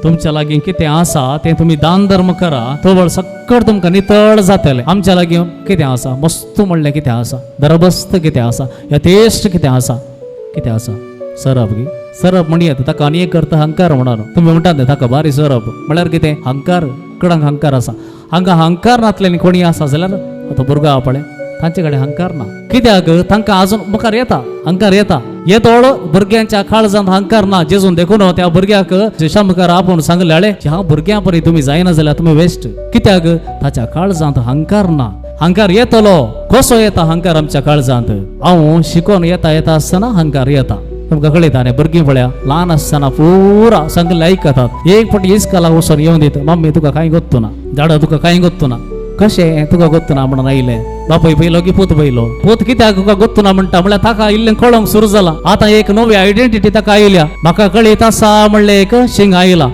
तुमच्या लागीं कितें आसा तें तुमी दान धर्म करा, तोवळ सक्कड तुमकां नितळ जातलें. आमच्या लागीं कितें आसा, मस्त म्हणलें कितें आसा, दरबस्त कितें आसा, यथेश्ट कितें आसा, कितें आसा, सरप गे सरप म्हणी येता ताका आनी एक अर्थ हंकार म्हणून तुमी म्हणटात न्ही ताका बारी सरप म्हळ्यार कितें हंकार, कडांक हंकार आसा. हांगा हंकार नातलें कोणी आसा जाल्यार तो भुरगो आहा पळय तांचे कडेन हंकार ना. कित्याक तांकां आजून मुखार येता, हंकार येता. येतोळ भुरग्यांच्या काळजांत हंकार ना. जेजून देखून त्या भुरग्याक जेशा मुखार आपूण सांगलें ह्या भुरग्यां परी तुमी जायना जाल्यार तुमी वेस्ट. कित्याक ताच्या काळजांत हंकार ना. हंकार येतलो. कसो येता हंकार आमच्या काळजांत? हांव शिकोन येता येता आसतना हंकार येता. तुमकां कळयता न्ही, भुरगीं पळया ल्हान आसतना पुरा सांगलें आयकतात. एक फावटी इस्कालाक वचोन येवन दिता, मम्मी तुका कांय गोत्तू ना, दाडा तुका कांय गोत्तू ना. कशें तुका गोत्तू ना म्हणून आयलें. बापूय पयलो की पूत पयलो. पूत कित्याक तुका गोत्तू ना म्हणटा म्हळ्यार ताका इल्लें कळोंक सुरू जालां. आतां एक नवी आयडेंटिटी ताका आयल्या. म्हाका कळीत आसा म्हणलें एक शिंग आयला.